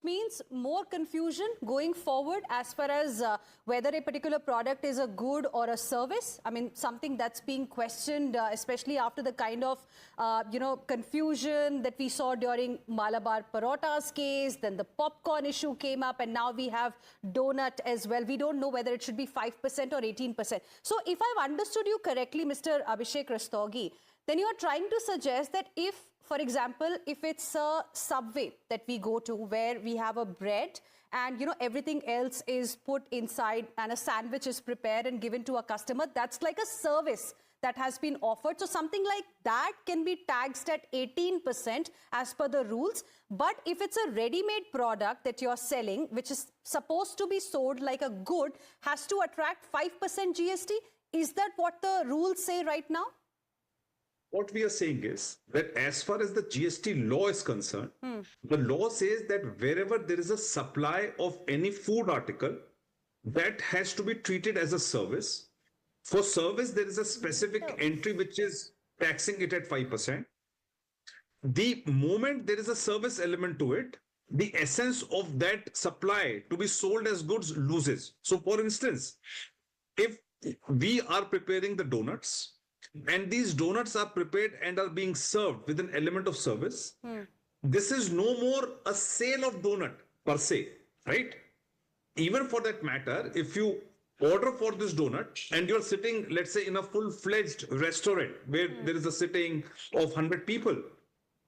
means more confusion going forward as far as whether a particular product is a good or a service. I mean, something that's being questioned, especially after the kind of, confusion that we saw during Malabar Parota's case. Then the popcorn issue came up, and now we have donut as well. We don't know whether it should be 5% or 18%. So if I've understood you correctly, Mr. Abhishek Rastogi, then you are trying to suggest that if, for example, if it's a Subway that we go to where we have a bread and, everything else is put inside and a sandwich is prepared and given to a customer, that's like a service that has been offered. So something like that can be taxed at 18% as per the rules. But if it's a ready-made product that you're selling, which is supposed to be sold like a good, has to attract 5% GST. Is that what the rules say right now? What we are saying is that as far as the GST law is concerned, the law says that wherever there is a supply of any food article, that has to be treated as a service. For service, there is a specific entry which is taxing it at 5%. The moment there is a service element to it, the essence of that supply to be sold as goods loses. So for instance, if we are preparing the donuts, and these donuts are prepared and are being served with an element of service, this is no more a sale of donut per se, right? Even for that matter, if you order for this donut and you're sitting, let's say, in a full-fledged restaurant where there is a sitting of 100 people,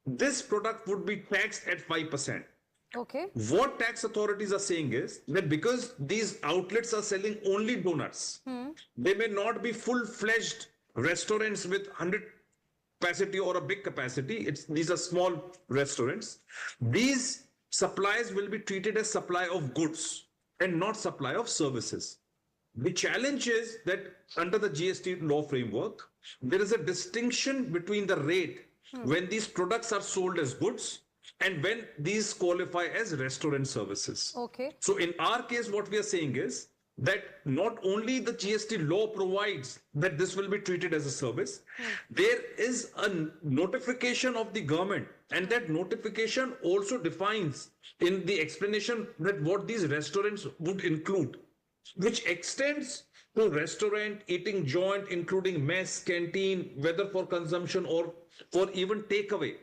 this product would be taxed at 5%. Okay. What tax authorities are saying is that because these outlets are selling only donuts, they may not be full-fledged restaurants with 100 capacity or a big capacity. These are small restaurants. These supplies will be treated as supply of goods and not supply of services. The challenge is that under the GST law framework, there is a distinction between the rate when these products are sold as goods and when these qualify as restaurant services. Okay. So in our case, what we are saying is that not only the GST law provides that this will be treated as a service, there is a notification of the government, and that notification also defines in the explanation that what these restaurants would include, which extends to restaurant, eating joint, including mess, canteen, whether for consumption or for even takeaway.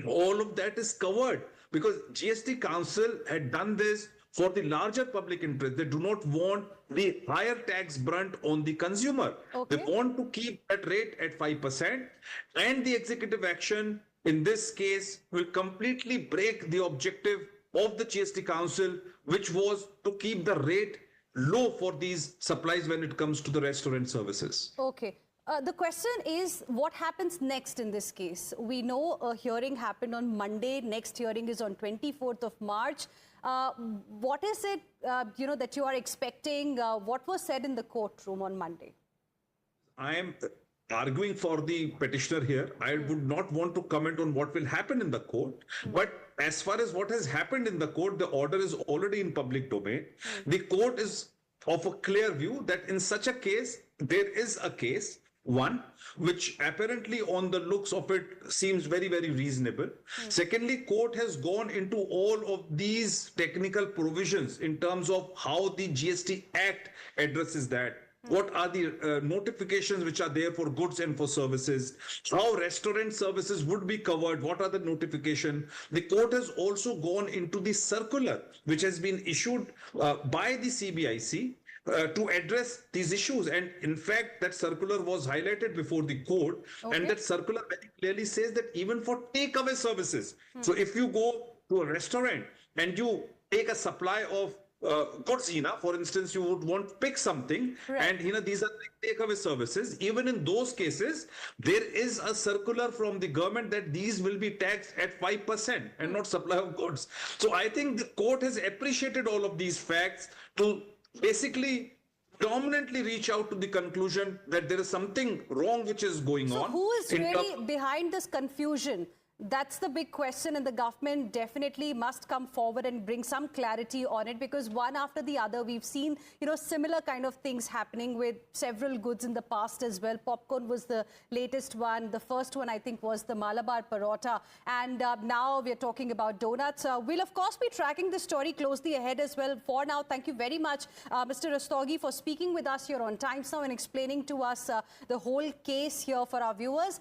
All of that is covered because GST Council had done this for the larger public interest. They do not want the higher tax brunt on the consumer. Okay. They want to keep that rate at 5%, and the executive action in this case will completely break the objective of the GST Council, which was to keep the rate low for these supplies when it comes to the restaurant services. Okay. The question is, what happens next in this case? We know a hearing happened on Monday. Next hearing is on 24th of March. What is it, that you are expecting? What was said in the courtroom on Monday? I am arguing for the petitioner here. I would not want to comment on what will happen in the court. But as far as what has happened in the court, the order is already in public domain. The court is of a clear view that in such a case, there is a case, one, which apparently on the looks of it seems very, very reasonable. Secondly, court has gone into all of these technical provisions in terms of how the GST Act addresses that. What are the notifications which are there for goods and for services? How restaurant services would be covered? What are the notifications? The court has also gone into the circular which has been issued by the CBIC to address these issues. And in fact, that circular was highlighted before the court. Okay. And that circular very clearly says that even for takeaway services. So if you go to a restaurant and you take a supply of goods, for instance, you would want to pick something, right, and these are like takeaway services. Even in those cases, there is a circular from the government that these will be taxed at 5% and not supply of goods. So I think the court has appreciated all of these facts to basically dominantly reach out to the conclusion that there is something wrong which is going on. So who is really behind this confusion? That's the big question, and the government definitely must come forward and bring some clarity on it, because one after the other, we've seen, similar kind of things happening with several goods in the past as well. Popcorn was the latest one. The first one, I think, was the Malabar Parota. And now we're talking about donuts. We'll, of course, be tracking this story closely ahead as well. For now, thank you very much, Mr. Rastogi, for speaking with us here on Times Now and explaining to us the whole case here for our viewers.